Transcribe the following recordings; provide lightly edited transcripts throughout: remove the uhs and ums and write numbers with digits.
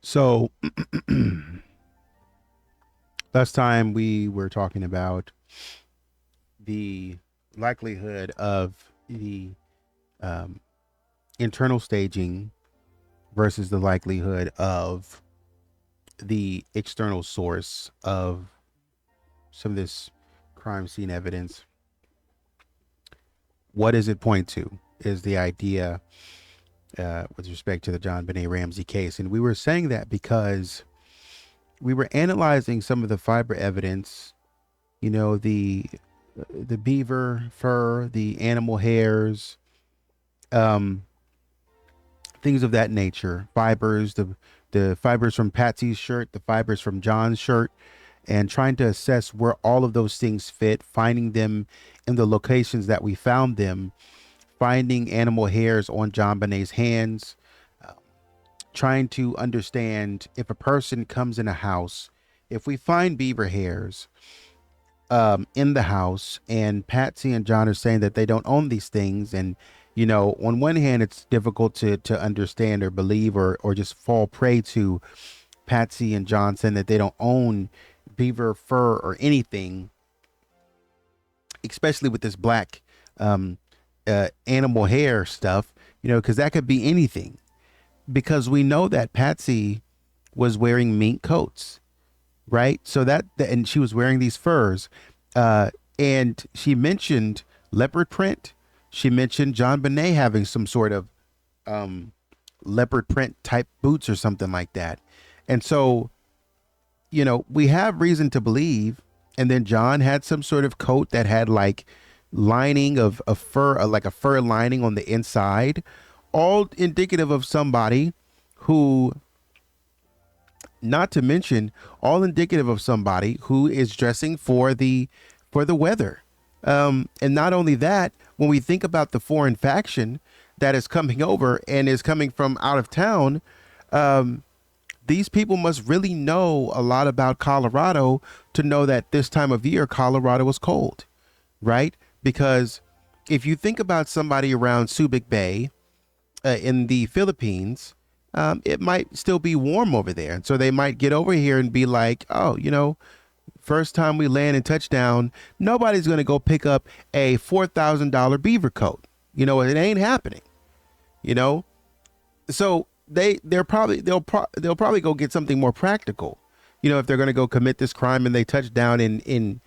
So last time we were talking about the likelihood of the um, internal staging versus the likelihood of the external source of some of this crime scene evidence. What does it point to? Is the idea with respect to the JonBenét Ramsey case. And we were saying that because we were analyzing some of the fiber evidence, you know, the beaver fur, the animal hairs, um, things of that nature, fibers, the fibers from Patsy's shirt, the fibers from John's shirt, and trying to assess where all of those things fit, finding them in the locations that we found them, finding animal hairs on JonBenét's hands, uh, trying to understand if a person comes in a house, if we find beaver hairs in the house, and Patsy and John are saying that they don't own these things, and on one hand, it's difficult to understand or believe or just fall prey to Patsy and John saying that they don't own beaver fur or anything, especially with this black um, animal hair stuff, because that could be anything. Because we know that Patsy was wearing mink coats, right? So and she was wearing these furs, and she mentioned leopard print. She mentioned JonBenét having some sort of um, leopard print type boots or something like that. And so, we have reason to believe. And then John had some sort of coat that had like lining of fur, like a fur lining on the inside, all indicative of somebody who, not to mention, all indicative of somebody who is dressing for the weather. And not only that, when we think about the foreign faction that is coming over and is coming from out of town, um, these people must really know a lot about Colorado to know that this time of year Colorado is cold, right? Because if you think about somebody around Subic Bay in the Philippines, it might still be warm over there. And so they might get over here and be like, oh, first time we land and touchdown, nobody's going to go pick up a $4,000 beaver coat. It ain't happening, you know? So they'll probably go get something more practical. If they're going to go commit this crime and they touch down in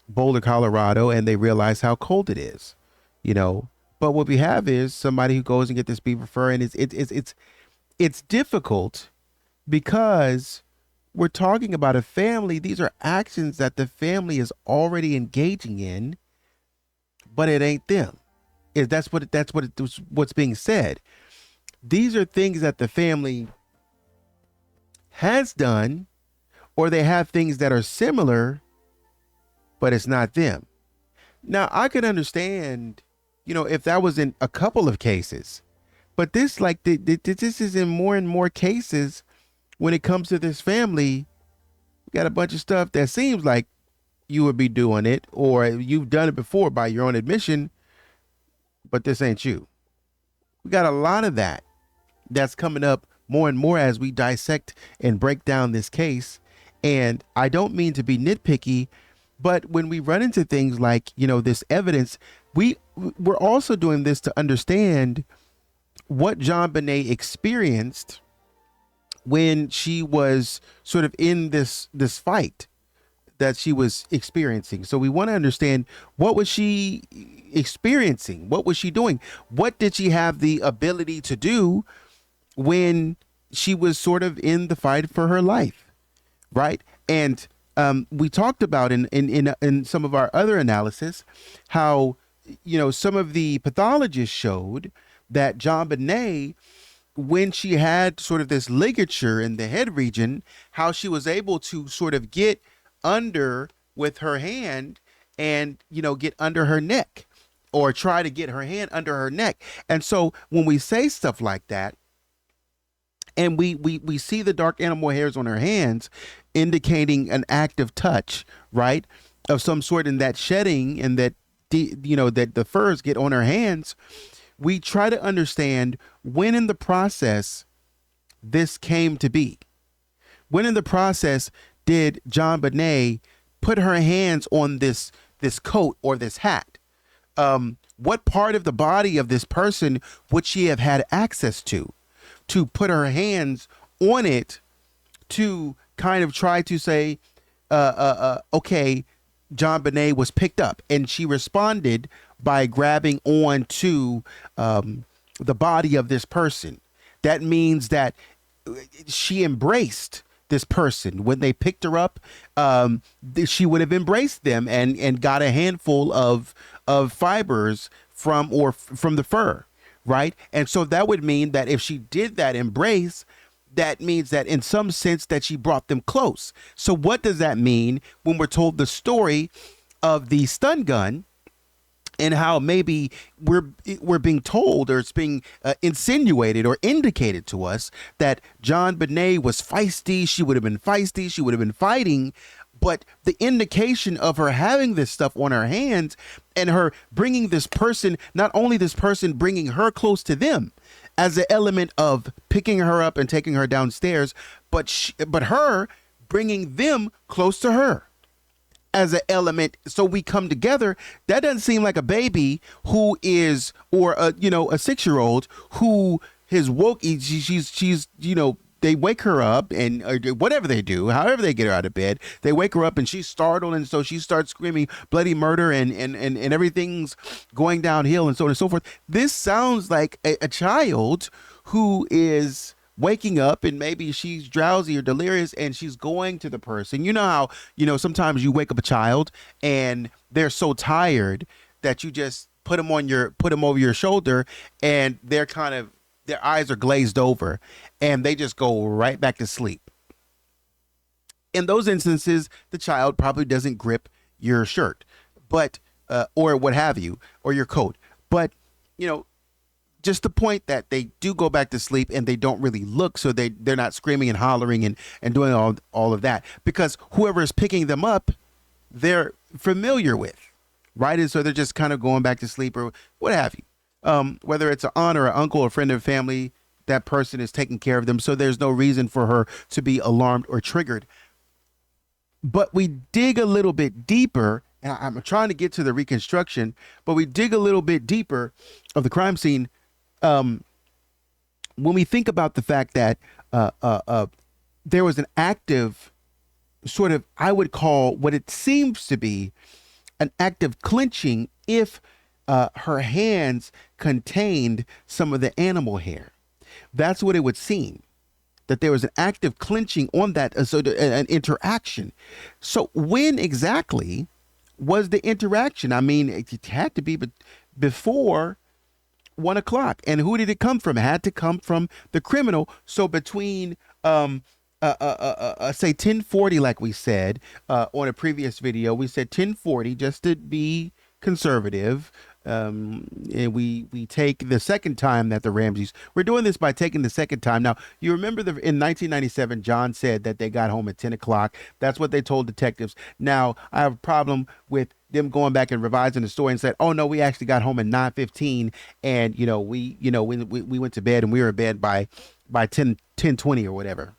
Boulder, Colorado, and they realize how cold it is, you know. But what we have is somebody who goes and get this beaver fur, and it's difficult because we're talking about a family. These are actions that the family is already engaging in, but it ain't them. Is what's being said. These are things that the family has done, or they have things that are similar, but it's not them. Now, I could understand, if that was in a couple of cases, but this, like, this is in more and more cases when it comes to this family. We got a bunch of stuff that seems like you would be doing it, or you've done it before by your own admission, but this ain't you. We got a lot of that's coming up more and more as we dissect and break down this case. And I don't mean to be nitpicky, but when we run into things like, this evidence, we're also doing this to understand what JonBenét experienced when she was sort of in this fight that she was experiencing. So we want to understand, what was she experiencing? What was she doing? What did she have the ability to do when she was sort of in the fight for her life, right? And we talked about in some of our other analysis how, some of the pathologists showed that JonBenét, when she had sort of this ligature in the head region, how she was able to sort of get under with her hand and, get under her neck, or try to get her hand under her neck. And so when we say stuff like that, and we see the dark animal hairs on her hands indicating an active touch, right, of some sort, in that shedding, and that that the furs get on her hands, we try to understand when in the process this came to be? When in the process did JonBenét put her hands on this coat or this hat? What part of the body of this person would she have had access to put her hands on it, to kind of try to say, okay, JonBenét was picked up, and she responded by grabbing on to the body of this person. That means that she embraced this person when they picked her up. She would have embraced them and got a handful of fibers from the fur, right? And so that would mean that if she did that embrace, that means that in some sense that she brought them close. So what does that mean when we're told the story of the stun gun, and how maybe we're being told, or it's being insinuated or indicated to us, that JonBenét was feisty. She would have been feisty. She would have been fighting. But the indication of her having this stuff on her hands and her bringing this person, not only this person bringing her close to them as an element of picking her up and taking her downstairs, but her bringing them close to her as an element, so we come together. That doesn't seem like a baby who is, or a 6-year-old who has woke. She's they wake her up, and whatever they do, however they get her out of bed, they wake her up and she's startled, and so she starts screaming bloody murder, and everything's going downhill, and so on and so forth. This sounds like a child who is waking up, and maybe she's drowsy or delirious, and she's going to the person. You know how, sometimes you wake up a child and they're so tired that you just put them over your shoulder, and their eyes are glazed over and they just go right back to sleep. In those instances, the child probably doesn't grip your shirt, but or what have you, or your coat. But just the point that they do go back to sleep, and they don't really look, so they're not screaming and hollering and doing all of that, because whoever is picking them up, they're familiar with, right? And so they're just kind of going back to sleep, or what have you. Whether it's an aunt or an uncle or friend of family, that person is taking care of them, so there's no reason for her to be alarmed or triggered. But we dig a little bit deeper, and I'm trying to get to the reconstruction, but we dig a little bit deeper of the crime scene. When we think about the fact that there was an active sort of, I would call what it seems to be an active clinching, if her hands contained some of the animal hair. That's what it would seem, that there was an active clinching on that, so an interaction. So when exactly was the interaction? I mean, it had to be before 1 o'clock. And who did it come from? It had to come from the criminal. So between say 10:40, like we said on a previous video, we said 10:40 just to be conservative. And we take the second time that the Ramseys, we're doing this by taking the second time. Now, you remember in 1997, John said that they got home at 10 o'clock. That's what they told detectives. Now, I have a problem with them going back and revising the story and said, oh no, we actually got home at 9:15, and we went to bed, and we were in bed by 10:20 or whatever.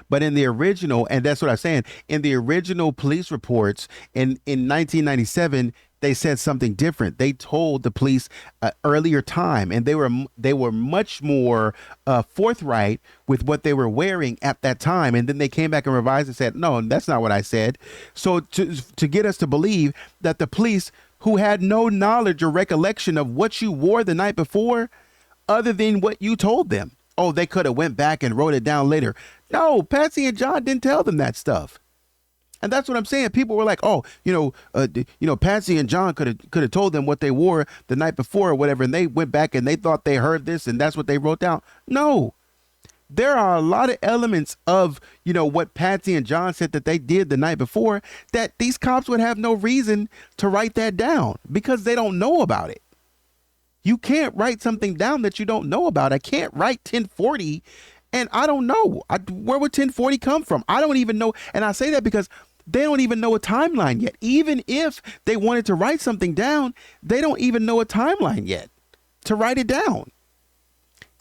But in the original, and that's what I'm saying, in the original police reports in 1997, they said something different. They told the police earlier time, and they were much more forthright with what they were wearing at that time. And then they came back and revised and said, no, that's not what I said. So to get us to believe that the police, who had no knowledge or recollection of what you wore the night before, other than what you told them, oh, they could have went back and wrote it down later. No, Patsy and John didn't tell them that stuff. And that's what I'm saying. People were like, oh, Patsy and John could have told them what they wore the night before or whatever, and they went back and they thought they heard this, and that's what they wrote down. No, there are a lot of elements of, what Patsy and John said that they did the night before that these cops would have no reason to write that down, because they don't know about it. You can't write something down that you don't know about. I can't write 1040 and I don't know. Where would 1040 come from? I don't even know. And I say that because they don't even know a timeline yet. Even if they wanted to write something down, they don't even know a timeline yet to write it down.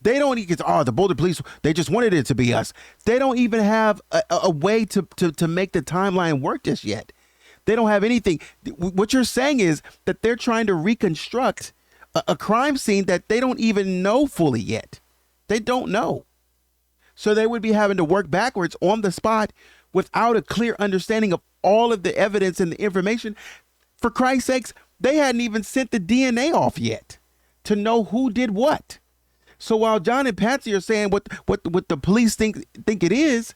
They don't even, the Boulder police, they just wanted it to be us. They don't even have a way to make the timeline work just yet. They don't have anything. What you're saying is that they're trying to reconstruct a crime scene that they don't even know fully yet. They don't know. So they would be having to work backwards on the spot without a clear understanding of all of the evidence and the information. For Christ's sakes, they hadn't even sent the DNA off yet to know who did what. So while John and Patsy are saying what the police think it is,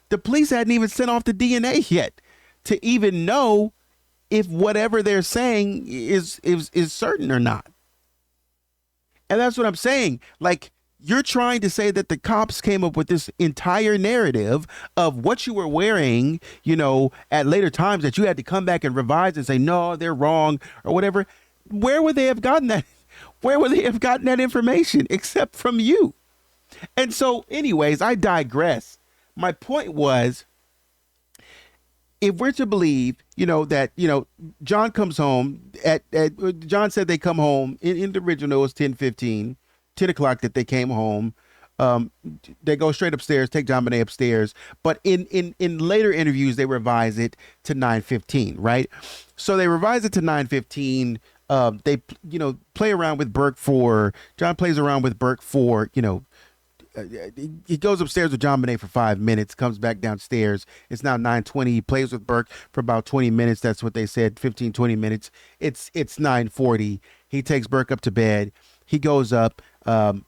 the police hadn't even sent off the DNA yet to even know if whatever they're saying is certain or not. And that's what I'm saying. Like, you're trying to say that the cops came up with this entire narrative of what you were wearing, at later times, that you had to come back and revise and say, no, they're wrong or whatever. Where would they have gotten that? Where would they have gotten that information except from you? And so anyways, I digress. My point was, if we're to believe, that, John comes home John said they come home in the original, it was 10 o'clock that they came home. They go straight upstairs, take JonBenét upstairs, but in later interviews, they revise it to 9:15, right? So they revise it to 9:15. They, play around with Burke John plays around with Burke he goes upstairs with JonBenét for 5 minutes, comes back downstairs. It's now 9:20. He plays with Burke for about 20 minutes. That's what they said, 15, 20 minutes. It's 9:40. He takes Burke up to bed. He goes up,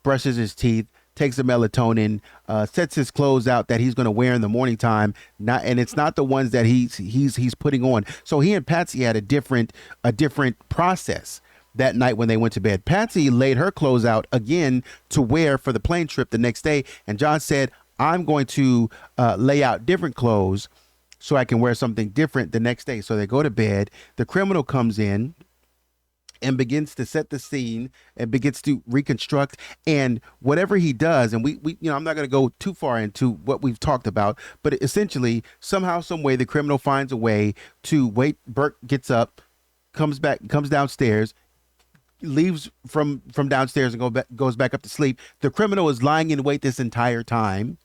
brushes his teeth, takes the melatonin, sets his clothes out that he's going to wear in the morning time. And it's not the ones that he's putting on. So he and Patsy had a different process that night when they went to bed. Patsy laid her clothes out again to wear for the plane trip the next day. And John said, I'm going to lay out different clothes so I can wear something different the next day. So they go to bed. The criminal comes in and begins to set the scene and begins to reconstruct. And whatever he does, and we I'm not going to go too far into what we've talked about, but essentially, somehow, some way, the criminal finds a way to wait. Burke gets up, comes downstairs, leaves from downstairs and goes back up to sleep. The criminal is lying in wait this entire time,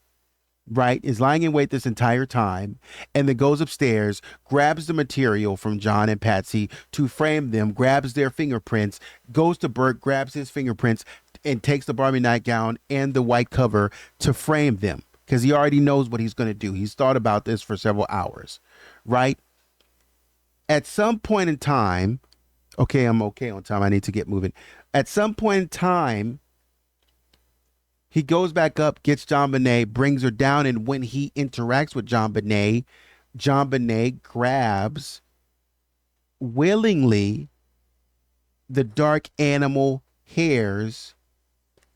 right? Is lying in wait this entire time, and then goes upstairs, grabs the material from John and Patsy to frame them, grabs their fingerprints, goes to Burke, grabs his fingerprints, and takes the Barbie nightgown and the white cover to frame them, because he already knows what he's going to do. He's thought about this for several hours, right? At some point in time, okay, I'm okay on time. I need to get moving. At some point in time, he goes back up, gets JonBenét, brings her down, and when he interacts with JonBenét, JonBenét grabs willingly the dark animal hairs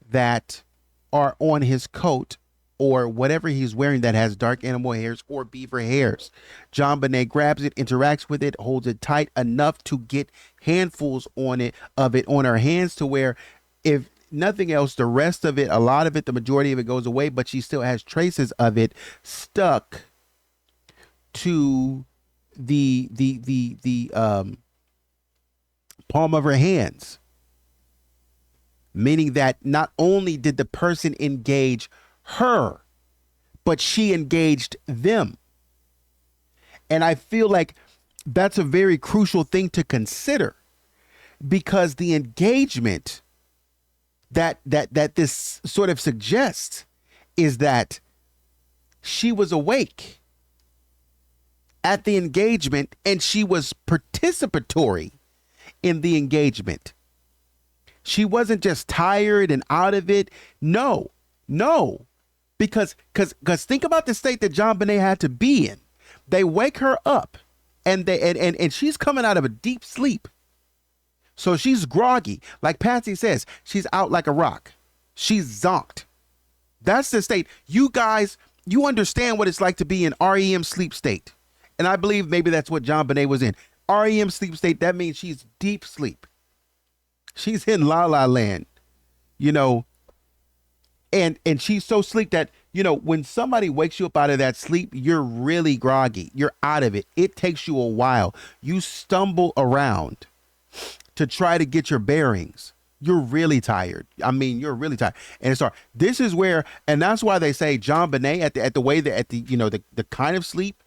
that are on his coat or whatever he's wearing that has dark animal hairs or beaver hairs. JonBenét grabs it, interacts with it, holds it tight enough to get handfuls of it on her hands, to where, if nothing else, the rest of it, a lot of it, the majority of it goes away, but she still has traces of it stuck to the palm of her hands. Meaning that not only did the person engage her, but she engaged them. And I feel like that's a very crucial thing to consider, because the engagement that this sort of suggests is that she was awake at the engagement and she was participatory in the engagement. She wasn't just tired and out of it. No. Because think about the state that JonBenét had to be in. They wake her up and she's coming out of a deep sleep. So she's groggy. Like Patsy says, she's out like a rock. She's zonked. That's the state. You guys, you understand what it's like to be in REM sleep state. And I believe maybe that's what JonBenét was in. REM sleep state, that means she's deep sleep. She's in La La Land, and she's so sleep that, when somebody wakes you up out of that sleep, you're really groggy. You're out of it. It takes you a while. You stumble around to try to get your bearings. You're really tired. I mean, you're really tired. And it's hard. This is where, and that's why they say JonBenét at the way that at the, the kind of sleep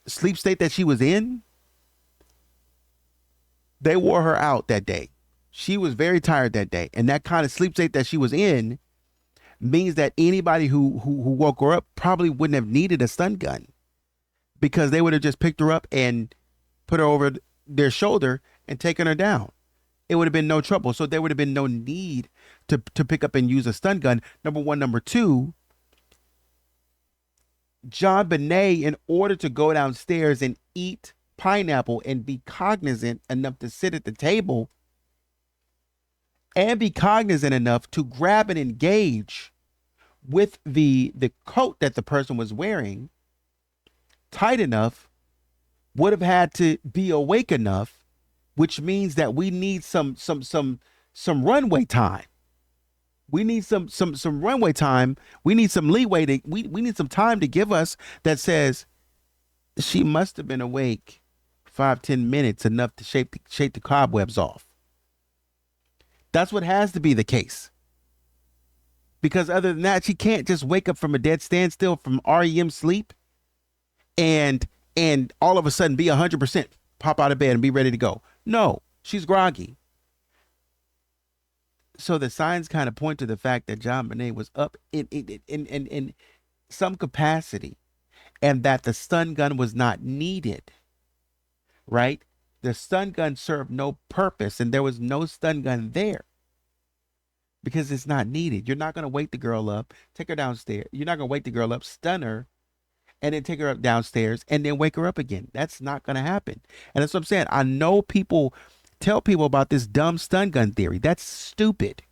state that she was in, they wore her out that day. She was very tired that day. And that kind of sleep state that she was in means that anybody who woke her up probably wouldn't have needed a stun gun, because they would have just picked her up and put her over their shoulder and taken her down. It would have been no trouble. So there would have been no need to pick up and use a stun gun. Number one. Number two, JonBenét, in order to go downstairs and eat pineapple and be cognizant enough to sit at the table and be cognizant enough to grab and engage with the coat that the person was wearing tight enough, would have had to be awake enough, which means that we need some runway time. We need some runway time. We need some leeway to we need some time to give us that says she must have been awake 5-10 minutes, enough to shake the cobwebs off. That's what has to be the case. Because other than that, she can't just wake up from a dead standstill from REM sleep and all of a sudden be 100%, pop out of bed and be ready to go. No, she's groggy. So the signs kind of point to the fact that JonBenét was up in some capacity, and that the stun gun was not needed, right? The stun gun served no purpose, and there was no stun gun there because it's not needed. You're not going to wake the girl up, take her downstairs. You're not going to wake the girl up, stun her, and then take her up downstairs and then wake her up again. That's not going to happen. And that's what I'm saying. I know people tell people about this dumb stun gun theory. That's stupid.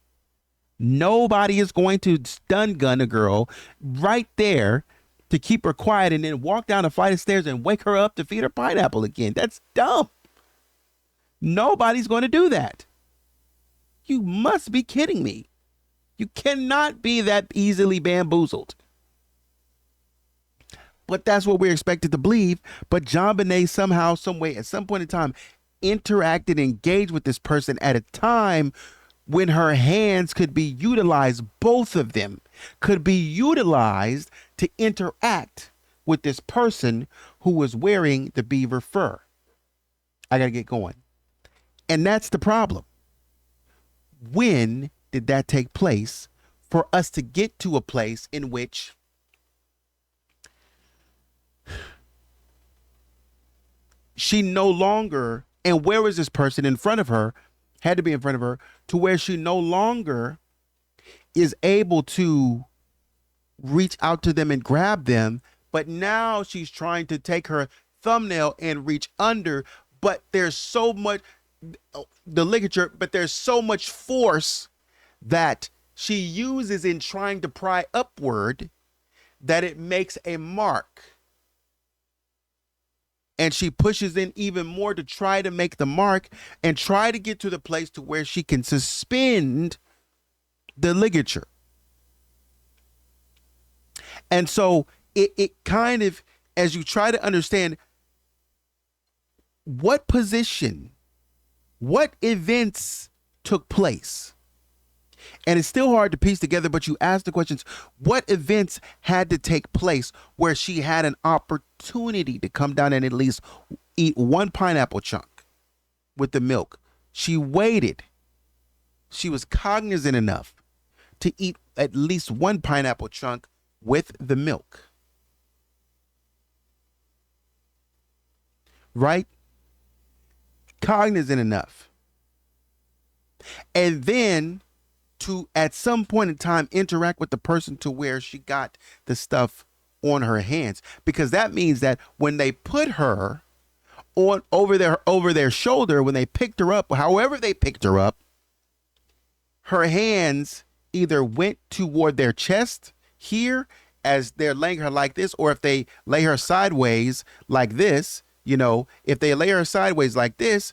Nobody is going to stun gun a girl right there to keep her quiet and then walk down a flight of stairs and wake her up to feed her pineapple again. That's dumb. Nobody's going to do that. You must be kidding me. You cannot be that easily bamboozled. But that's what we're expected to believe. But JonBenét somehow, some way, at some point in time, interacted, engaged with this person at a time when her hands could be utilized. Both of them could be utilized to interact with this person who was wearing the beaver fur. I got to get going. And that's the problem. When did that take place for us to get to a place in which she no longer, and where was this person in front of her, had to be in front of her, to where she no longer is able to reach out to them and grab them, but now she's trying to take her thumbnail and reach under, but there's so much, the ligature, but there's so much force that she uses in trying to pry upward that it makes a mark. And she pushes in even more to try to make the mark and try to get to the place to where she can suspend the ligature. And so it kind of, as you try to understand what position, what events took place, and it's still hard to piece together, but you ask the questions, what events had to take place where she had an opportunity to come down and at least eat one pineapple chunk with the milk? She waited. She was cognizant enough to eat at least one pineapple chunk with the milk. Right? Cognizant enough. And then to, at some point in time, interact with the person to where she got the stuff on her hands, because that means that when they put her on over their shoulder, when they picked her up, however they picked her up, her hands either went toward their chest here as they're laying her like this, or if they lay her sideways like this, if they lay her sideways like this,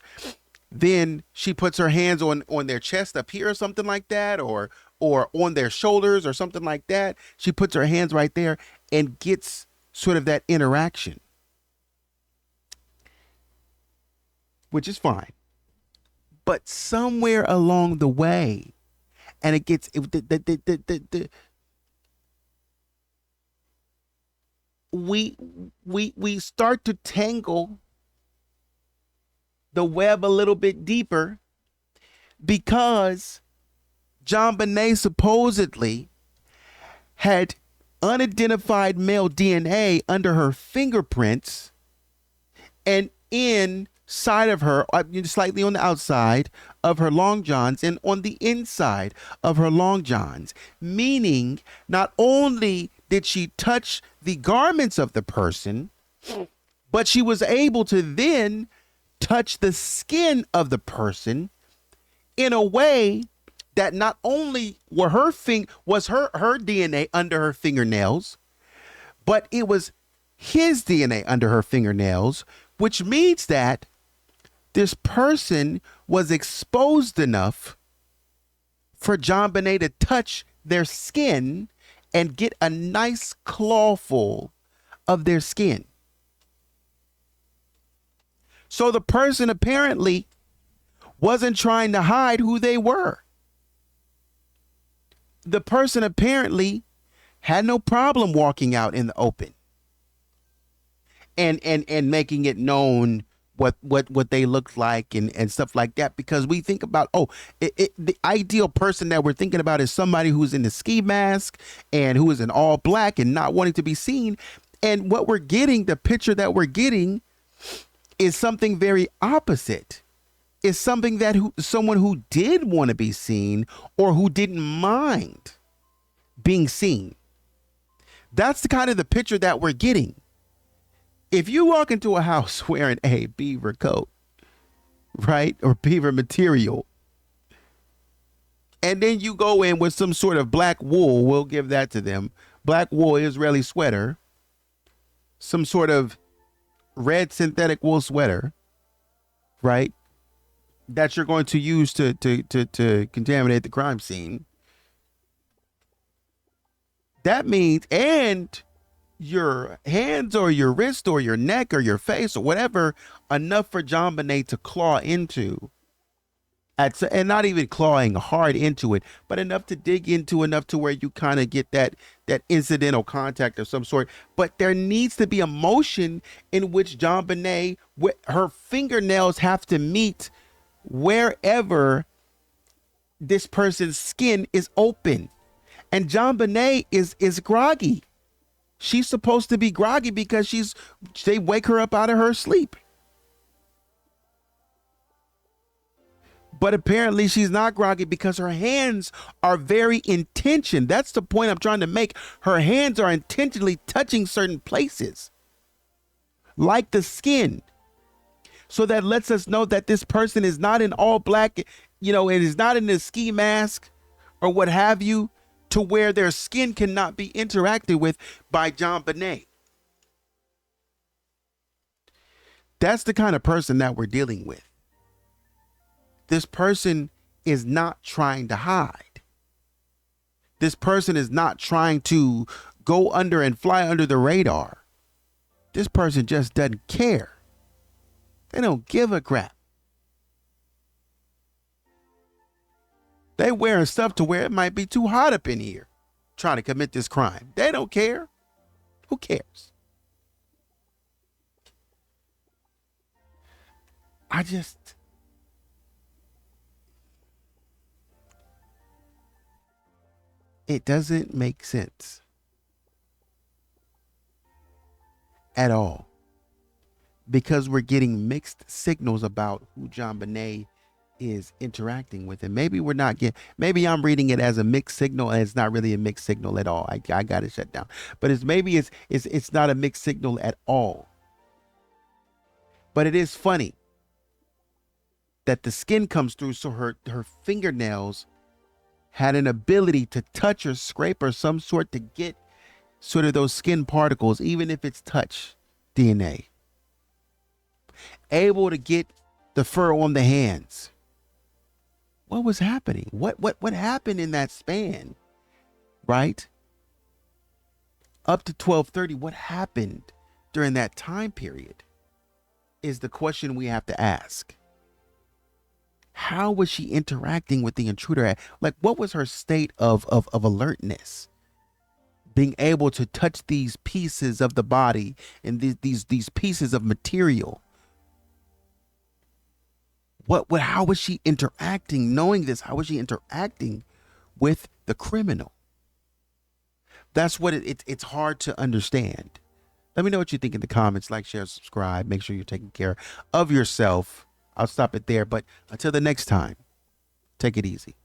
then she puts her hands on their chest up here or something like that, or on their shoulders or something like that. She puts her hands right there and gets sort of that interaction, which is fine. But somewhere along the way, and it gets we start to tangle the web a little bit deeper, because JonBenét supposedly had unidentified male DNA under her fingerprints and inside of her, slightly on the outside of her long johns and on the inside of her long johns, meaning not only did she touch the garments of the person, but she was able to then touch the skin of the person in a way that not only were was her DNA under her fingernails, but it was his DNA under her fingernails, which means that this person was exposed enough for JonBenét to touch their skin and get a nice clawful of their skin. So the person apparently wasn't trying to hide who they were. The person apparently had no problem walking out in the open and making it known what they looked like and stuff like that, because we think about, the ideal person that we're thinking about is somebody who's in the ski mask and who is in all black and not wanting to be seen. And what we're getting, the picture that we're getting, is something very opposite. Is something that someone who did want to be seen or who didn't mind being seen. That's the kind of the picture that we're getting. If you walk into a house wearing a beaver coat, right, or beaver material, and then you go in with some sort of black wool, we'll give that to them, black wool Israeli sweater, some sort of red synthetic wool sweater, right, that you're going to use to contaminate the crime scene. That means, and your hands or your wrist or your neck or your face or whatever, enough for JonBenét to claw into, and not even clawing hard into it, but enough to dig into, enough to where you kind of get that incidental contact of some sort. But there needs to be a motion in which JonBenét, her fingernails have to meet wherever this person's skin is open. And JonBenét is groggy. She's supposed to be groggy because they wake her up out of her sleep. But apparently she's not groggy because her hands are very intentioned. That's the point I'm trying to make. Her hands are intentionally touching certain places, like the skin. So that lets us know that this person is not in all black, it is not in a ski mask or what have you, to where their skin cannot be interacted with by JonBenét. That's the kind of person that we're dealing with. This person is not trying to hide. This person is not trying to go under and fly under the radar. This person just doesn't care. They don't give a crap. They wearing stuff to where it might be too hot up in here trying to commit this crime. They don't care. Who cares? It doesn't make sense at all, because we're getting mixed signals about who JonBenét is interacting with. And maybe we're not maybe I'm reading it as a mixed signal and it's not really a mixed signal at all. I got it shut down. But it's not a mixed signal at all. But it is funny that the skin comes through, so her fingernails had an ability to touch or scrape or some sort to get sort of those skin particles, even if it's touch DNA. Able to get the fur on the hands. What was happening? What happened in that span? Right? Up to 12:30, what happened during that time period is the question we have to ask. how was she interacting with the intruder? Like, what was her state of alertness? Being able to touch these pieces of the body and these pieces of material. How was she interacting? Knowing this, how was she interacting with the criminal? That's what it's hard to understand. Let me know what you think in the comments. Like, share, subscribe. Make sure you're taking care of yourself. I'll stop it there. But until the next time, take it easy.